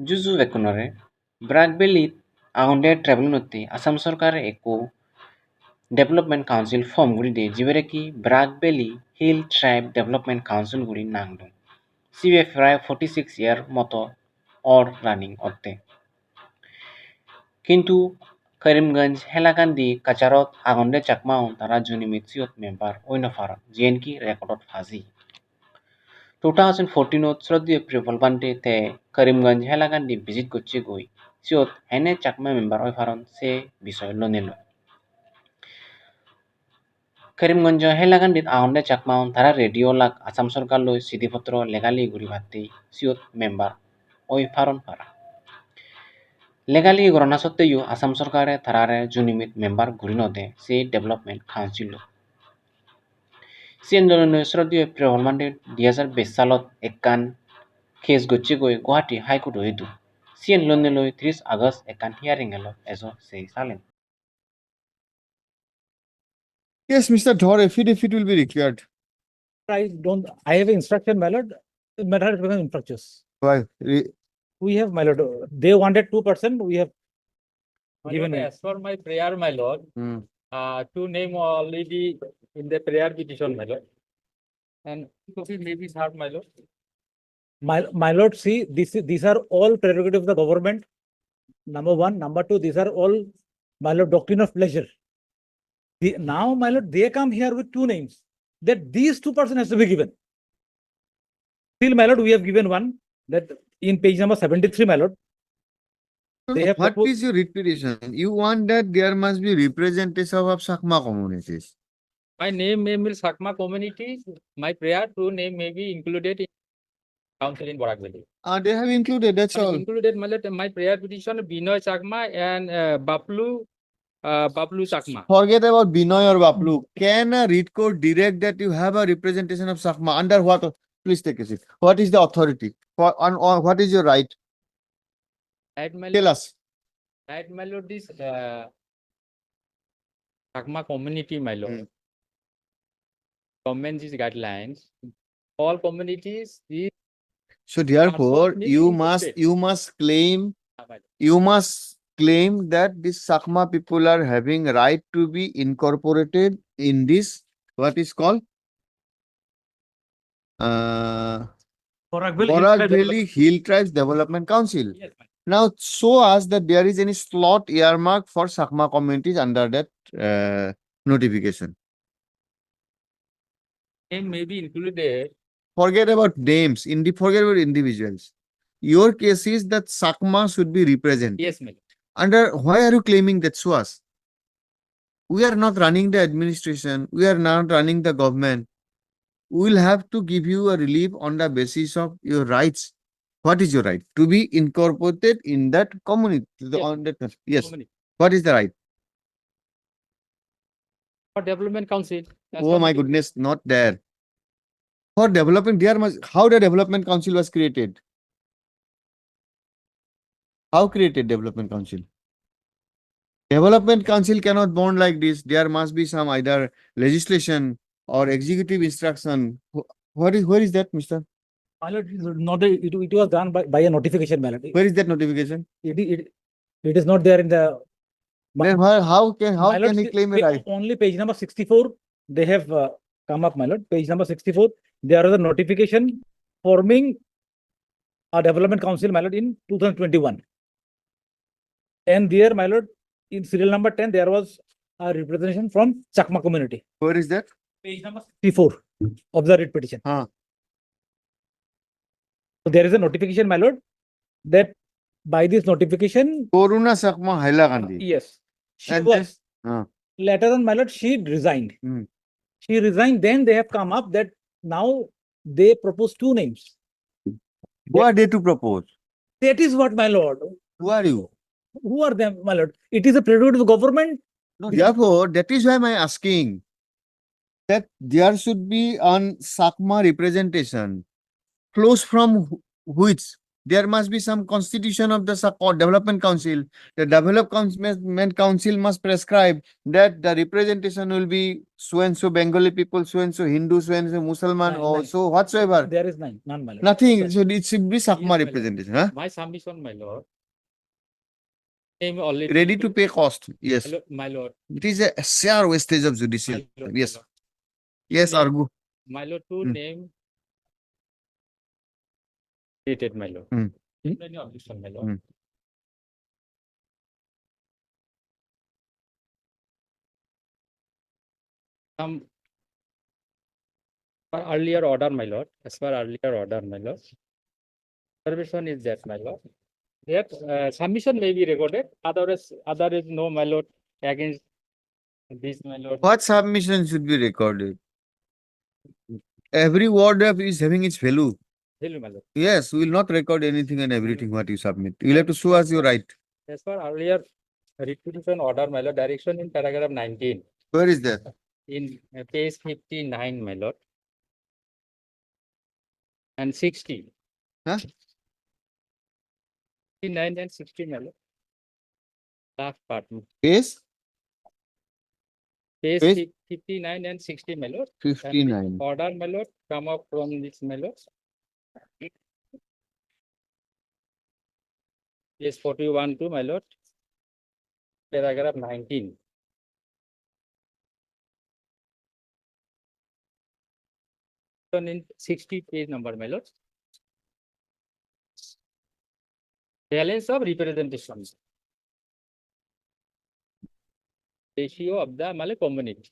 जुजु वेकुनरे Barak Valley aagonde ट्रेवल नोती आसाम सरकार एको डेवलपमेंट काउंसिल फॉर्म गुड़ी दे जिबरे की Barak Valley hill tribe development council गुड़ी नांगदों CBF राय 46 year मतो और रनिंग ओते किंतु करीमगंज हेलाकांदी कचारत aagonde Chakma-un तारा जुनिमित सियोत मेंबर ओइनफार जेनकी रेकॉर्डत फाजी 2014 শ্রদ্ধেয় প্রিভলবান্টে তে করিমগঞ্জ হেলাকান্দি ভিজিট করছে গই সিওত হেনে চাকমা মেম্বার ওই ফারন সে বিষয় লনিল করিমগঞ্জ হেলাকান্দিত aagonde Chakma-un তারা রেডিও লাক আসাম সরকার লই চিঠিপত্র লেগালি গুড়ি ভাত্তি সিওত মেম্বার ওই ফারন পারা লেগালি গণনা সত্ত্বেও আসাম সরকারে তারারে জুনিমিত মেম্বার ঘুরি নদে সেই ডেভেলপমেন্ট কাউন্সিল সিএনডনের শ্রদ্ধেয় প্রিভলবান্টে 2020 সালত একান কেস গচ্ছি গই গুৱাহাটী হাইকোর্ট হইতু সিএন লন্নে লই 30 আগস্ট একান হিয়ারিং এলো এজো সেই সালেন Yes, Mr. Dhor, affidavit will be required. I have instruction, my lord. The matter has become infructuous. Why? We have, my lord, they wanted 2%, we have My given lord, it. as for my prayer, my lord, two name already in the prayer petition, my lord. And copy may be served, my lord. My lord, see, these are all prerogatives of the government. Number one. Number two, these are all, my lord, doctrine of pleasure. Now, my lord, they come here with two names, that these 2% has to be given. Still, my lord, we have given one, that in page number 73, my lord. They have What proposed- is your repetition? You want that there must be representation of Chakma communities. My name may be Chakma community. My prayer, two name may be included in council in Barak Valley. They have included, that's all. Included, my lord, my prayer petition, Binoy Chakma and Baplu Chakma. Forget about Binoy or Baplu. Can a read court direct that you have a representation of Chakma? Under what? Please take a seat. What is the authority? On what is your right? Right, my Tell lord, us. right, my lord, this Chakma community, my lord. Comment these guidelines. All communities, these So therefore, Passport means you included. must claim, my lord. you must claim that these Chakma people are having right to be incorporated in this, what is called? Barak Valley Barak Hillside Valley Hill Tribes Development Council. Yes, my lord. Now, show us that there is any slot earmarked for Chakma communities under that notification. Name may be included. Forget about names, forget about individuals. Your case is that Chakma should be represented. Yes, my lord. Under, why are you claiming that? Show us. We are not running the administration. We are not running the government. We will have to give you a relief on the basis of your rights. What is your right? To be incorporated in that community. Yes. On that, yes. Community. What is the right? For development council. as Oh per my goodness, not there. For development, there must, how the development council was created? How created development council? Development council cannot bond like this. There must be some either legislation or executive instruction. Where is that, Mr.? My lord, it is not it was done by a notification, my lord. Where is that notification? It is not there in the. Then how My lord, can he claim a right? Only page number 64, they have come up, my lord. Page number 64, there is a notification forming a development council, my lord, in 2021. And there, my lord, in serial number 10, there was a representation from Chakma community. Where is that? Page number 64 of the writ petition. Huh. So there is a notification, my lord, that by this notification, Corona Chakma Hailakandi. yes, she And was. Huh. Later on, my lord, she resigned. Hmm. She resigned. Then they have come up that now they propose two names. Who are they to propose? That is what, my lord. Who are you? Who are them, my lord? It is a prerogative of government. No, therefore, that is why I am asking that there should be on Chakma representation. Close from which? There must be some constitution of the development council. The development council must prescribe that the representation will be so and so Bengali people, so and so Hindu, so and so Musliman, Nine, or nine. so whatsoever. There is none, my lord. Nothing. So it should be Yes, Chakma my lord. representation. Huh? My submission, my lord. Name already. Ready to pay cost. Yes. My lord. It is a sheer wastage of judicial. My lord, Yes. my lord. Yes, Name- Argu. My lord, two Hmm. name. Stated, my lord. Hmm. Any objection, my lord. Hmm. Some per earlier order, my lord. As per earlier order, my lord. Observation is that, my lord. That submission may be recorded. Otherwise, no, my lord, against this, my lord. What submission should be recorded? Every word of is having its value. Hello, my lord. Yes, we will not record anything and everything what you submit. You will have to show us your right. As per earlier requisition order, my lord, direction in paragraph 19, Where is that? in page 59, my lord. And 60. Huh? 59 and 60, my lord. Last part. Case Page Page? 59 and 60, my lord. And the 59. order, my lord, come up from this, my lord. Page 41 to, my lord. Paragraph 19. In 60 page number, my lord. Balance of representation. Ratio of the Malay community.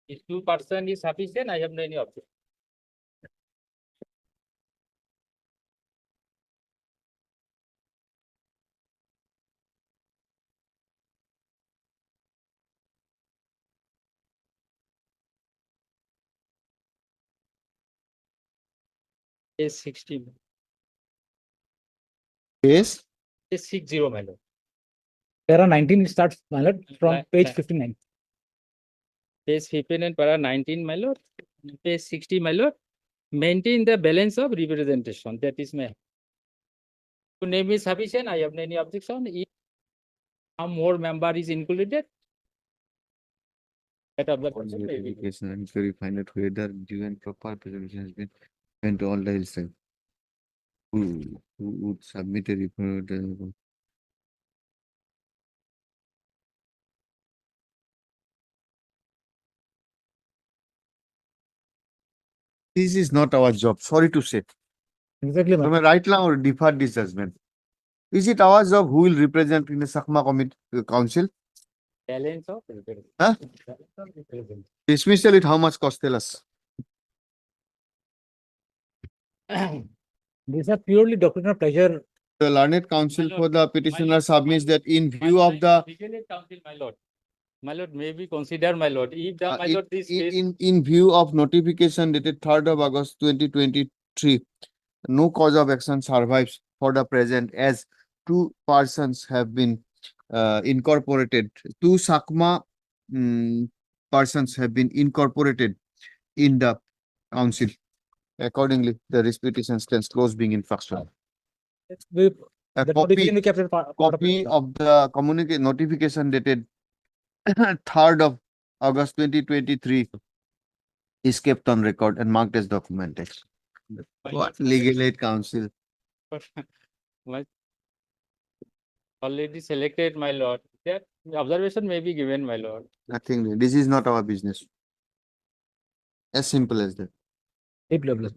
If 2% is sufficient, I have no any objection. Page 60. Case Page 60, my lord. Para 19 it starts, my lord, from Like- page like- 59. Page 59, para 19, my lord. Page 60, my lord. Maintain the balance of representation. That is my. To name is sufficient. I have no any objection. If some more member is included. That observation may be. verification and verify that whether due and proper presentation has been and all the else. Who would submit a report? This is not our job. Sorry to say. Exactly, my So, right now, or defer this judgment. Is it our job who will represent in the Chakma Committee Council? Balance of representation. Huh? Balance of representation. Dismissal it how much cost tell us? These are purely doctrinal pleasure. The learned counsel My for lord, the petitioner lord, submits that in My view lord, of the Legal counsel, my lord, may be considered, my lord. If the, my lord, this case. in view of notification dated 3rd of August 2023, no cause of action survives for the present as two persons have been incorporated. Two Chakma persons have been incorporated in the council. Accordingly, the petition stands closed being infraction. We, A the copy notification we kept it part of copy it. of the communique notification dated 3rd of August 2023 is kept on record and marked as documented. What legal aid counsel? My already selected, my lord. That observation may be given, my lord. Nothing. This is not our business. As simple as that. Deep level.